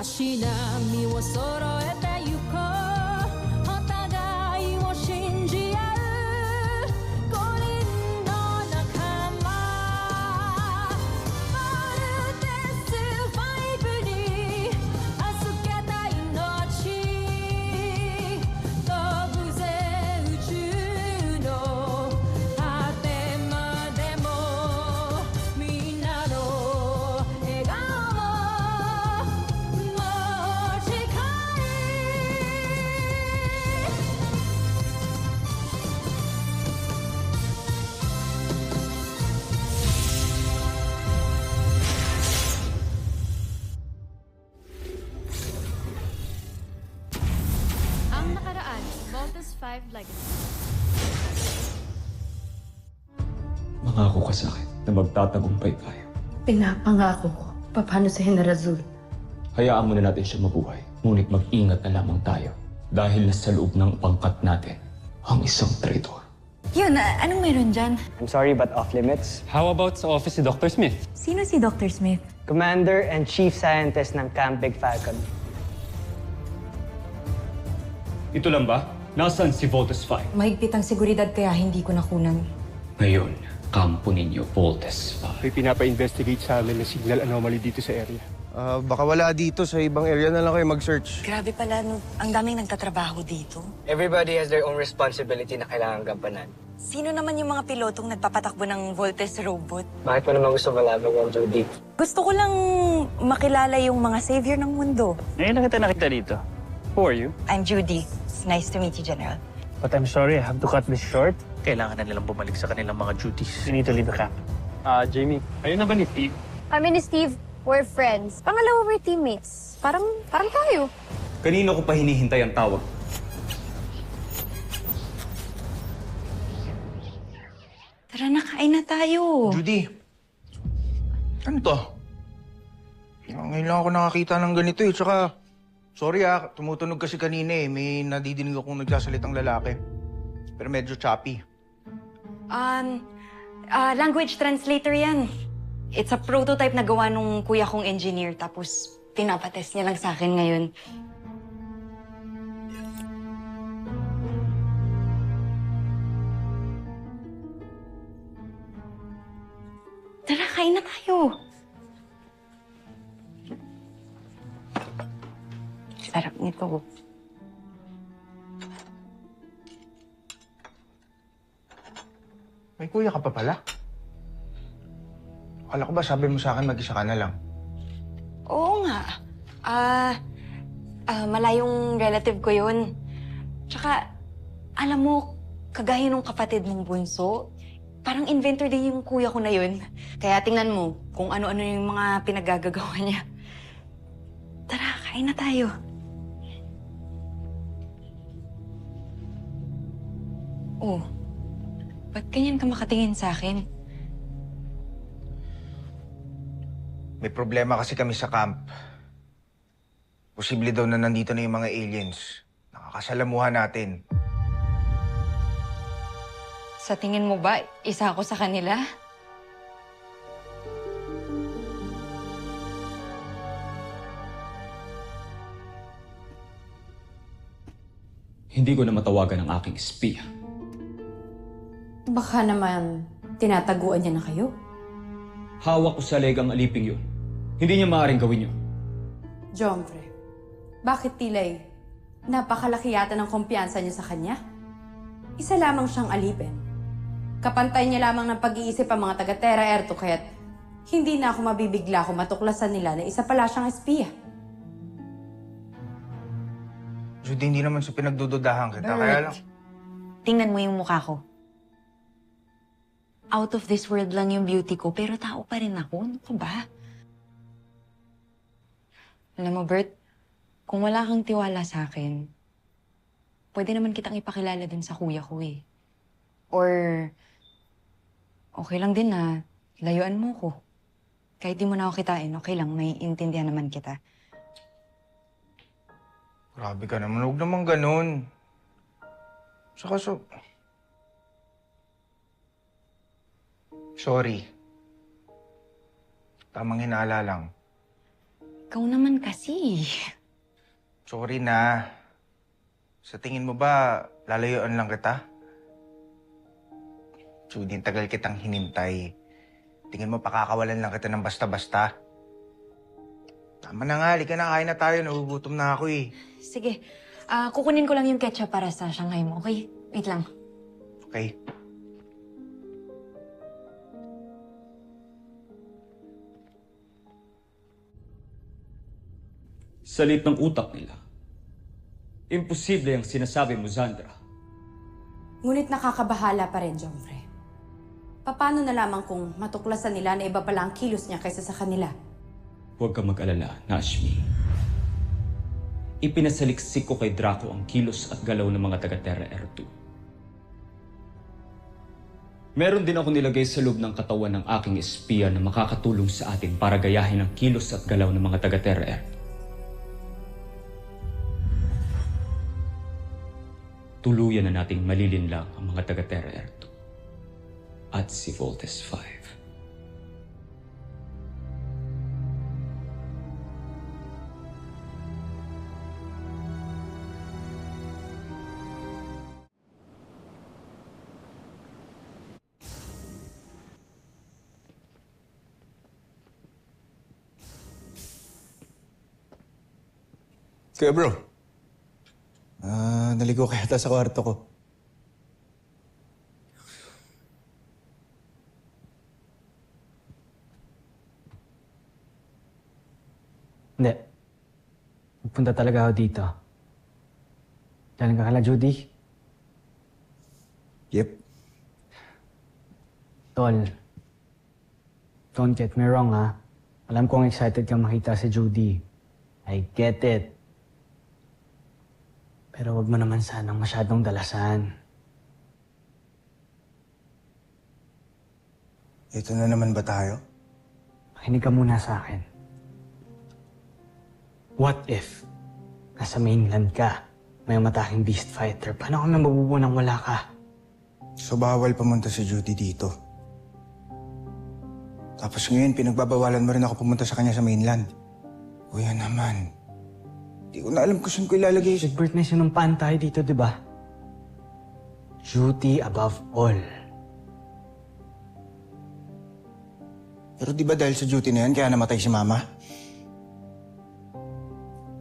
足並みを揃えてゆこうお互いを信じ合う五人の仲間まるでスファイブに預けた命飛ぶぜ宇宙の果てまでもみんなの笑顔もう近いAng nakaraan, Voltes 5 Legacy. Mangako ka sa akin na magtatagumpay tayo. Pinapangako ko. Paano sa General Zul? Hayaan muna natin siya mabuhay. Ngunit mag-ingat na lamang tayo. Dahil nasa loob ng pangkat natin ang isang traitor. Yun, anong meron dyan? I'm sorry, but off limits. How about sa office ni Dr. Smith? Sino si Dr. Smith? Commander and Chief Scientist ng Camp Big Falcon. Ito lang ba? Nasaan si Voltes 5? Mahigpit ang seguridad kaya hindi ko nakunan. Ngayon, kampo ninyo, Voltes 5. May pinapa-investigate sa amin na signal anomaly dito sa area. Baka wala dito. Sa ibang area na lang kayo mag-search. Grabe pala, no, ang daming nagtatrabaho dito. Everybody has their own responsibility na kailangan gampanan. Sino naman yung mga pilotong nagpapatakbo ng Voltes robot? Bakit mo naman gusto malaman yan, Judy? Gusto ko lang makilala yung mga savior ng mundo. Ngayon na kita nakita dito. Who are you? I'm Judy. It's nice to meet you, General. But I'm sorry, I have to cut this short. Kailangan na nilang bumalik sa kanilang mga duties. You need to leave the camp. Jamie, ayun na ba ni Steve? Kami ni Steve, we're friends. Pangalawa, we're teammates. Parang tayo. Kanino ko pa hinihintay ang tawag? Tara na, kain na tayo. Judy, ano to? Ngayon lang ako nakakita ng ganito eh. Tsaka, sorry tumutunog kasi kanina eh. May nadidinig akong nagsasalitang lalaki. Pero medyo choppy. Language translator yan. It's a prototype na gawa nung kuya kong engineer. Tapos, pinapatest niya lang sa akin ngayon. Tara, kain na tayo. Sarap nito. May kuya ka pa pala? Akala ko ba sabi mo sa akin mag-isa ka na lang? Oo nga. Malayong relative ko yun. Tsaka, alam mo, kagaya nung kapatid mong bunso, parang inventor din yung kuya ko na yun. Kaya tingnan mo kung ano-ano yung mga pinagagagawa niya. Tara, kain na tayo. Oh, ba't ganyan ka makatingin sa akin? May problema kasi kami sa camp. Posible daw na nandito na yung mga aliens. Nakakasalamuhan natin. Sa tingin mo ba, isa ako sa kanila? Hindi ko na matawagan ang aking espiya. Baka naman tinataguan niya na kayo. Hawak ko sa leg ang aliping yun. Hindi niya maaaring gawin yun. Jomfre, bakit tilay napakalaki yata ng kumpiyansa niyo sa kanya? Isa lamang siyang alipin. Kapantay niya lamang ng pag-iisip ang mga taga-Terra Erto kaya't hindi na ako mabibigla kung matuklasan nila na isa pala siyang espiya. Judy, hindi naman sa pinagdududahan kita. Kaya lang... Tingnan mo yung mukha ko. Out of this world lang yung beauty ko, pero tao pa rin ako. Ano ka ba? Alam mo, Bert, kung wala kang tiwala sa akin, pwede naman kitang ipakilala dun sa kuya ko eh. Or, okay lang din na layuan mo ko. Kahit di mo na ako kitain, okay lang, may intindihan naman kita. Grabe ka naman. Huwag naman ganun. Saka sorry. Tamang hinala lang. Ikaw naman kasi. Sorry na. Sa tingin mo ba, lalayuan lang kita? Judy, tagal kitang hinintay. Tingin mo pakakawalan lang kita ng basta-basta? Tama na nga, halika na, kain na tayo. Nagugutom na ako eh. Sige, kukunin ko lang yung ketchup para sa Shanghai mo, okay? Wait lang. Okay. Sa lit ng utak nila, imposible ang sinasabi mo, Zandra. Ngunit nakakabahala pa rin, Jomfre. Paano na lamang kung matuklasan nila na iba pala ang kilos niya kaysa sa kanila? Huwag ka mag-alala, Nashmi. Ipinasaliksik ko kay Draco ang kilos at galaw ng mga taga-Terra R2. Meron din ako nilagay sa loob ng katawan ng aking espiya na makakatulong sa atin para gayahin ang kilos at galaw ng mga taga-Terra R2. Tuluyan na nating malilinlang ang mga taga-Terra R2 at si Voltes 5. Kaya bro, naligo ka yata sa kwarto ko. Hindi. Magpunta talaga ako dito. Galing ka kala, Judy? Yep. Tol, don't get me wrong, ha? Alam kong excited kang makita si Judy. I get it. Pero wag mo naman sanang masyadong dalasan. Ito na naman ba tayo? Makinig ka muna sa akin. What if nasa mainland ka, may mataking beast fighter? Paano kami mabubuo nang wala ka? So bawal pumunta si Judy dito. Tapos ngayon, pinagbabawalan mo rin ako pumunta sa kanya sa mainland. Kuya naman. Di ko na alam kung saan ko ilalagay. Egbert, may sinumpaan tayo dito, di ba? Duty above all. Pero di ba dahil sa duty na yan, kaya namatay si Mama?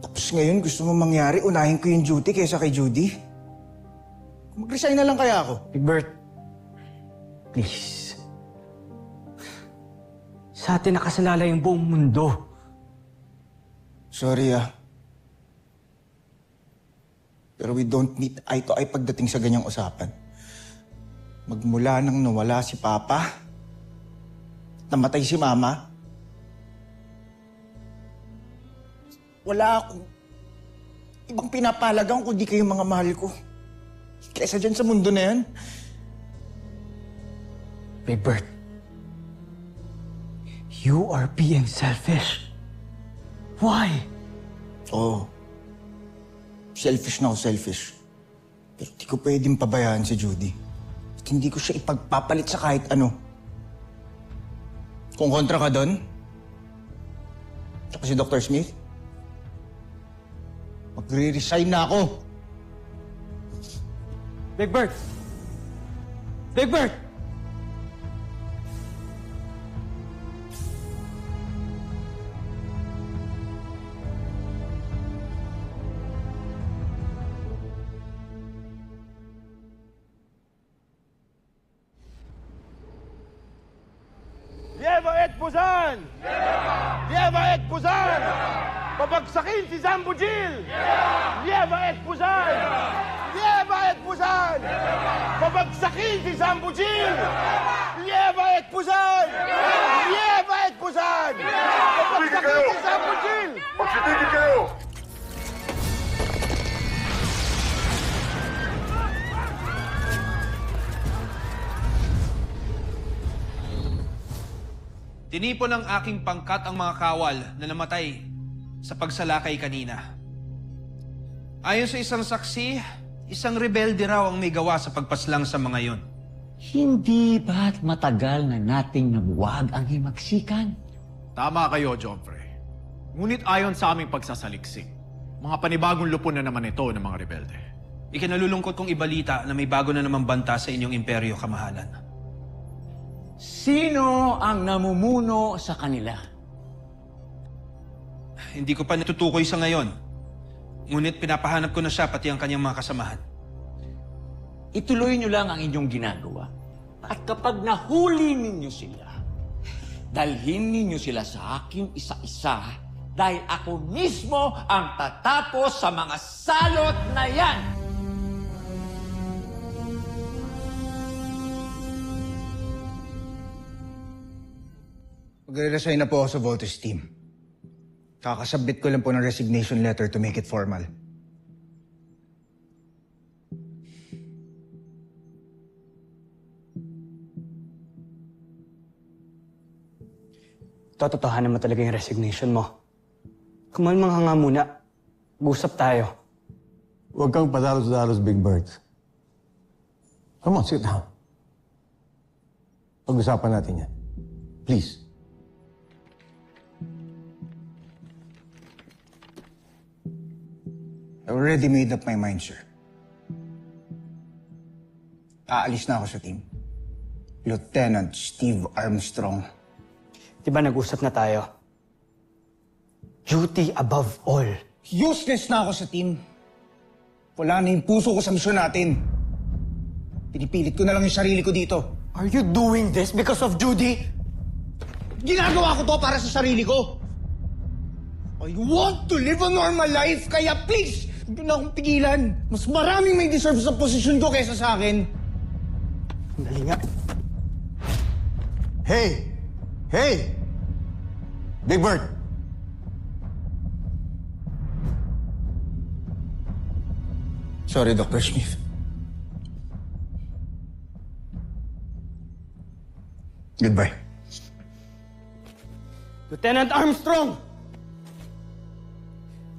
Tapos ngayon, gusto mo mangyari, unahin ko yung duty kaysa kay Judy? Mag-resign na lang kaya ako. Egbert, please. Sa atin nakasalala yung buong mundo. Sorry pero we don't meet eye to eye pagdating sa ganyang usapan. Magmula nang nawala si Papa, namatay si Mama, wala akong ibang pinapalagang kundi kayong mga mahal ko. Kaysa dyan sa mundo na yan. Big Bird, you are being selfish. Why? Oo. Selfish na ako, selfish. Pero di ko pwedeng pabayaan si Judy. At hindi ko siya ipagpapalit sa kahit ano. Kung kontra ka doon, tsaka si Dr. Smith, magre-resign na ako. Big Bird! Big Bird! Lieva et Puzan! Lieva et Puzan! Pabagsakin si Zambujil! Lieva et Puzan! Lieva et Puzan! Pabagsakin si Zambujil! Lieva et Puzan! Lieva et Puzan! Pabagsakin si Zambujil! Magsitigil kayo! Tinipon ng aking pangkat ang mga kawal na namatay sa pagsalakay kanina. Ayon sa isang saksi, isang rebelde raw ang may gawa sa pagpaslang sa mga yon. Hindi ba't matagal na nating nabuwag ang himagsikan? Tama kayo, Jomfre. Ngunit ayon sa aming pagsasaliksik, mga panibagong lupon na naman ito ng mga rebelde. Ikinalulungkot kong ibalita na may bago na naman banta sa inyong imperyo, kamahalan. Sino ang namumuno sa kanila? Hindi ko pa natutukoy sa ngayon. Ngunit pinapahanap ko na siya pati ang kanyang mga kasamahan. Ituloy niyo lang ang inyong ginagawa. At kapag nahuli ninyo sila, dalhin ninyo sila sa akin isa-isa dahil ako mismo ang tatapos sa mga salot na yan! Magre-resign na po ako sa Voltes team. Kakasubmit ko lang po ng resignation letter to make it formal. Tototohanan mo talaga yung resignation mo. Kumalmang nga muna. Mag-usap tayo. Huwag kang padalos-dalos, Big Bird. Come on, sit down. Pag-usapan natin yan. Please. I already made up my mind, sir. Aalis na ako sa team. Lieutenant Steve Armstrong. Diba nag-usap na tayo? Duty above all. Useless na ako sa team. Wala na yung puso ko sa misyon natin. Pinipilit ko na lang yung sarili ko dito. Are you doing this because of Judy? Ginagawa ko to para sa sarili ko. I want to live a normal life, kaya please, hindi na akong pigilan. Mas maraming may deserve sa posisyon ko kaysa sa akin. Dali nga. Hey! Hey! Big Bird! Sorry, Dr. Smith. Goodbye. Lieutenant Armstrong!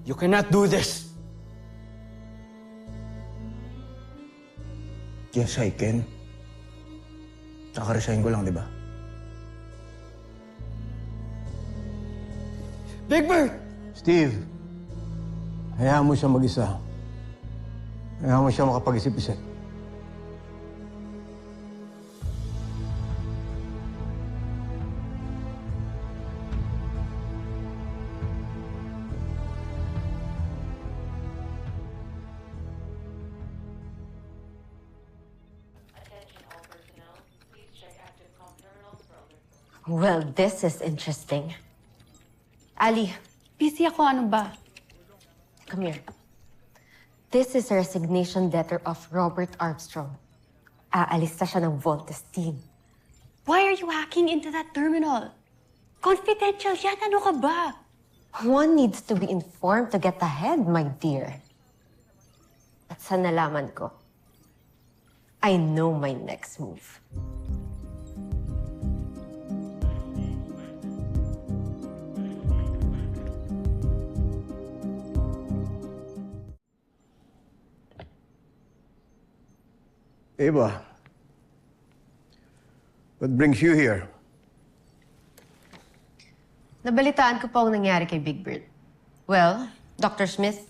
You cannot do this. Yes, I can. Kaka-resign ko lang, di ba? Big Bird! Steve, hayaan mo siya mag-isa. Hayaan mo siya makapag-isip-isip. Well, this is interesting. Ali, busy ako. Ano ba? Come here. This is a resignation letter of Robert Armstrong. Aalis na siya ng Voltes team. Why are you hacking into that terminal? Confidential yan. Ano ka ba? One needs to be informed to get ahead, my dear. At sa nalaman ko, I know my next move. Eva, what brings you here? Nabalitaan ko po ang nangyari kay Big Bird. Well, Dr. Smith,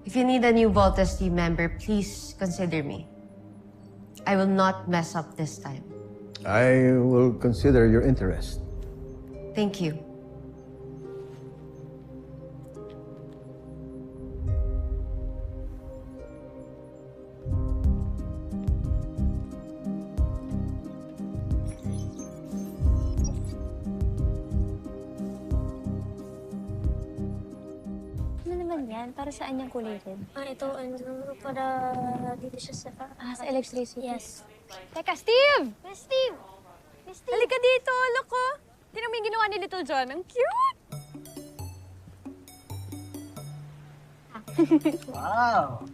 if you need a new Voltes team member, please consider me. I will not mess up this time. I will consider your interest. Thank you. Yan, para saan yung kulay red? Ito, para dito siya sa electricity. Yes. Teka, Steve! Yes, Steve! Yes, Steve! Halika dito, loko! Tingnan mo yung ginawa ni Little John. Ang cute! Wow!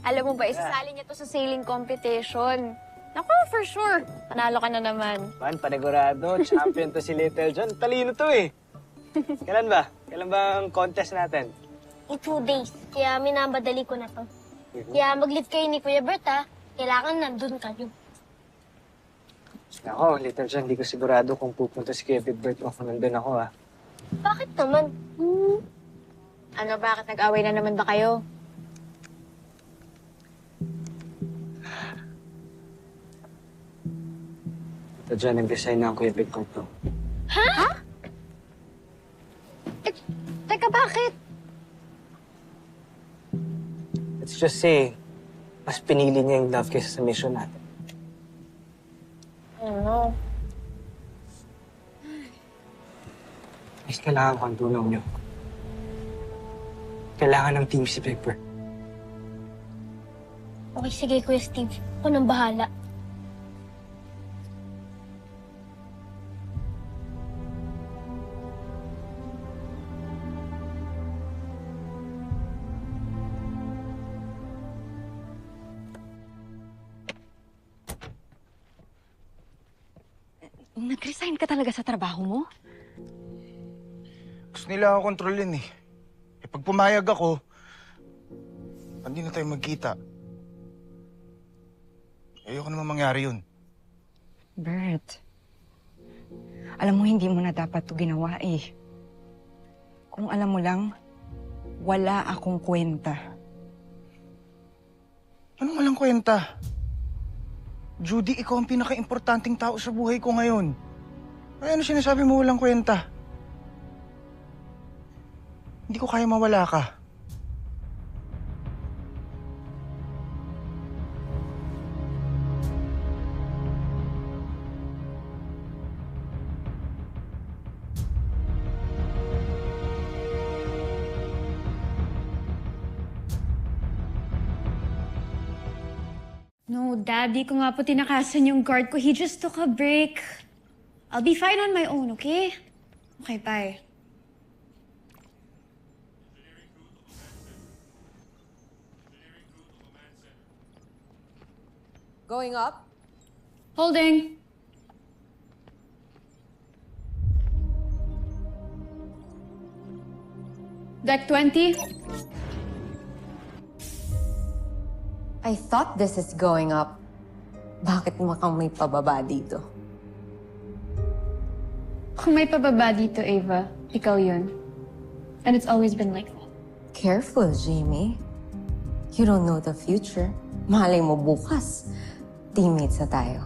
Alam mo ba, isasali niya to sa sailing competition. Naku, for sure. Panalo ka na naman. Panigurado. Champion to si Little John. Talino to eh. Kailan ba? Kailan ba ang contest natin? In 2 days. Kaya minabadali ko na to. Kaya mag-leave kayo ni Kuya Bert, ha? Kailangan nandun kayo. Ako, later dyan, hindi ko sigurado kung pupunta si Kuya Big Bird o kung nandun ako, ah. Bakit naman? Ano, bakit nag-away na naman ba kayo? Later dyan, nag-resign na ang Kuya Big Bird ko. Ha? Teka, bakit? Let's just say, mas pinili niya yung love kaysa sa mission natin. Ano? Mas kailangan ko ang tulong niyo. Kailangan ng team si Big Bird. Okay, sige, Kuya Steve. Ako nang bahala. Nag-resign ka talaga sa trabaho mo? Gusto nila ako kontrolin eh. Eh pag pumayag ako, hindi na tayo magkita. Ayoko naman mangyari yun. Bert, alam mo hindi mo na dapat to ginawa eh. Kung alam mo lang, wala akong kwenta. Anong walang kwenta? Judy, ikaw ang pinaka-importanting tao sa buhay ko ngayon. Ay, ano sinasabi mo walang kwenta? Hindi ko kaya mawala ka. No, Dad, di ko nga po tinakasan yung guard ko. He just took a break. I'll be fine on my own, okay? Okay, bye. Going up? Holding. Deck 20. I thought this is going up. Bakit mukhang may pababa dito? Kung may pababa dito, Ava, ikaw yun. And it's always been like that. Careful, Jamie. You don't know the future. Malay mo bukas. Teammates na tayo.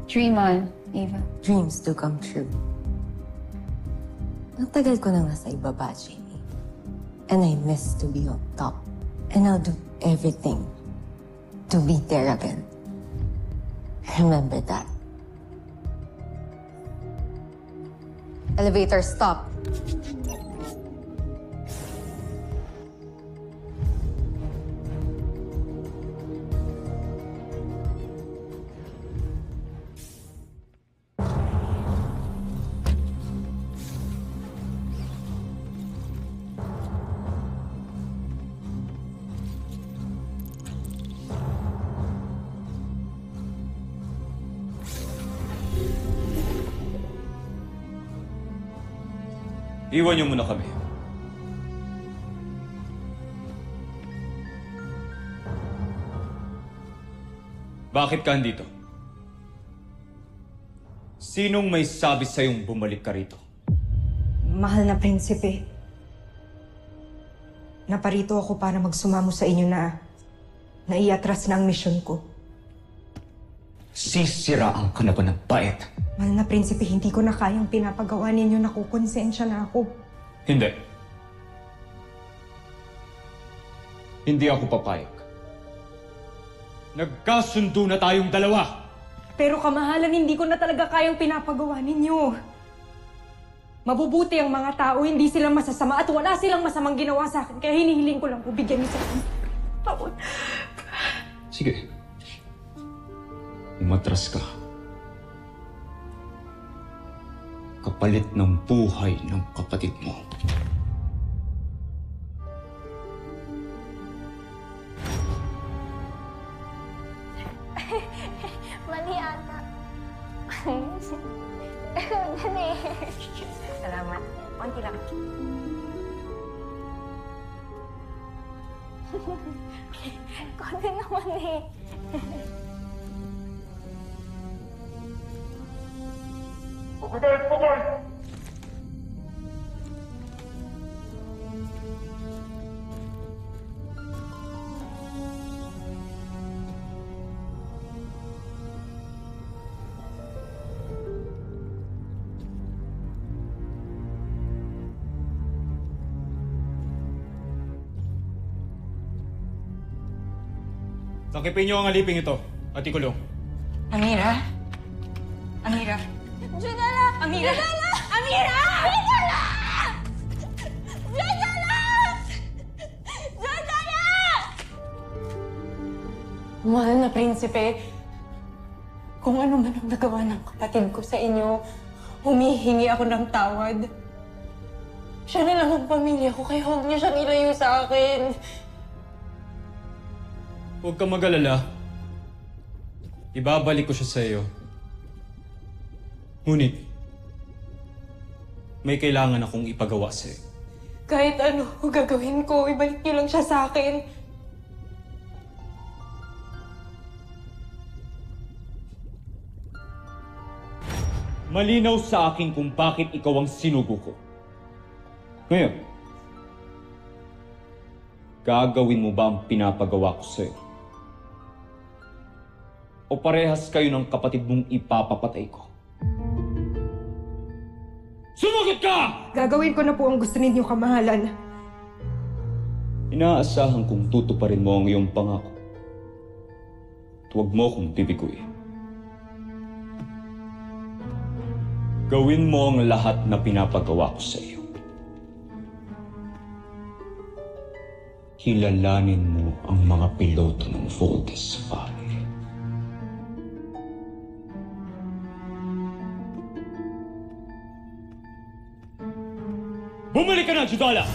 Dream on, Ava. Dreams do come true. Ang tagal ko nang nasa ibaba, Jamie. And I miss to be on top. And I'll do everything to be there again. Remember that. Elevator, stop. Iwan niyo muna kami. Bakit ka andito? Sinong may sabi sa'yong bumalik ka rito? Mahal na prinsipe. Naparito ako para magsumamo sa inyo na naiatras na ang misyon ko. Sisiraan ka na ba ng bait? Mahal na prinsipe, hindi ko na kayang pinapagawa ninyo, nakukonsensya na ako. Hindi. Hindi ako papayag. Nagkasundo na tayong dalawa. Pero kamahalan, hindi ko na talaga kayang pinapagawa ninyo. Mabubuti ang mga tao, hindi sila masasama at wala silang masamang ginawa sa akin. Kaya hinihiling ko lang po, bigyan niyo sa akin. Tawad. Sige. Umatras ka. Kapalit ng buhay ng kapatid mo. Mali ata. Dali. Salamat. Konti lang. Konti naman eh. Takipin niyo ang aliping ito at ikulong. Amira? Amira? Janela! Amira! Janela! Amira! Janela! Janela! Janela! Mahal na prinsipe, kung ano man ang nagawa ng kapatid ko sa inyo, humihingi ako ng tawad. Siya na lang ang pamilya ko, kaya huwag niyo siyang ilayo sa akin. Huwag kang mag-alala. Ibabalik ko siya sa iyo. Ngunit, may kailangan akong ipagawa sa iyo. Kahit ano gagawin ko, ibalik niyo lang siya sa akin. Malinaw sa akin kung bakit ikaw ang sinugo ko. Ngayon, gagawin mo ba ang pinapagawa ko sa iyo? O parehas kayo ng kapatid mong ipapapatay ko? Sumagot ka! Gagawin ko na po ang gusto ninyo, kamahalan. Inaasahan kong tutuparin mo ang iyong pangako. Huwag mo akong bibiguin. Gawin mo ang lahat na pinapagawa ko sa iyo. Kilalanin mo ang mga piloto ng Voltes 5. Bumalik ka na, Judala!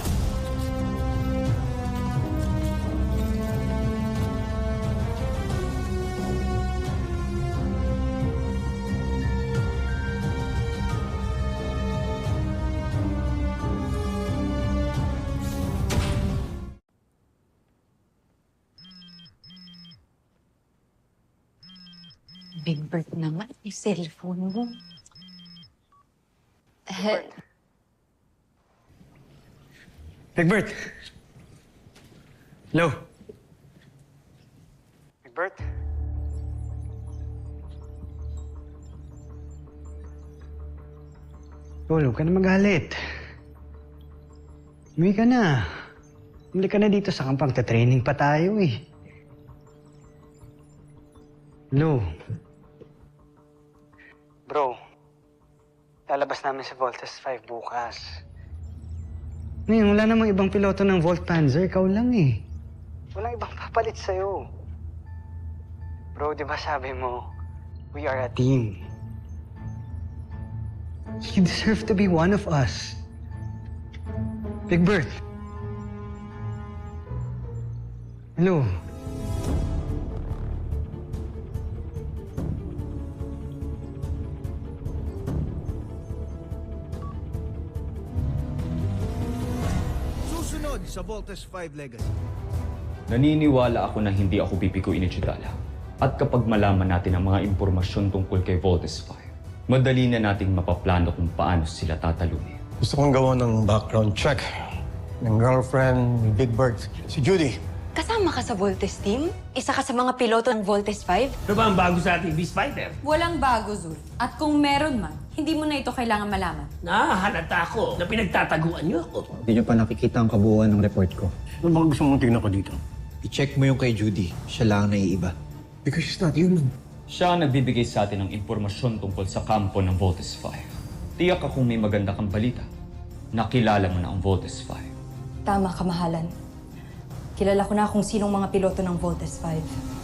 Big Bird naman, yung cellphone mo. Big Bert! Hello? Big Bert? Huwag ka na magalit. Umuwi ka na. Umuwi ka na dito sa kampang. Training pa tayo eh. Hello? Bro, lalabas namin sa Voltes 5 bukas. Ngayon, wala namang ibang piloto ng Volt Panzer. Ikaw lang eh. Walang ibang papalit sa'yo. Bro, di ba sabi mo, we are a team. You deserve to be one of us. Big Bird. Hello? Sa Voltes 5 Legacy. Naniniwala ako na hindi ako bibiguin ni Judala. At kapag malaman natin ang mga impormasyon tungkol kay Voltes 5, madali na nating mapaplano kung paano sila tatalunin. Gusto kong gawa ng background check ng girlfriend ni Big Bird, si Judy. Kasama ka sa Voltes team? Isa ka sa mga piloto ng Voltes 5? Ano ba ang bago sa ating Beast Fighter? Walang bago, Zul. At kung meron man, hindi mo na ito kailangan malaman. Nahahalata ako na pinagtataguan niyo ako. Hindi niyo pa nakikita ang kabuuan ng report ko. Ano bang gusto mong tingnan ko dito? I-check mo yung kay Judy. Siya lang ang naiiba. Because she's not human. Siya ang nagbibigay sa atin ng impormasyon tungkol sa kampo ng Voltes 5. Tiyak akong may maganda kang balita. Nakilala mo na ang Voltes 5. Tama, kamahalan. Kilala ko na kung sinong mga piloto ng Voltes 5.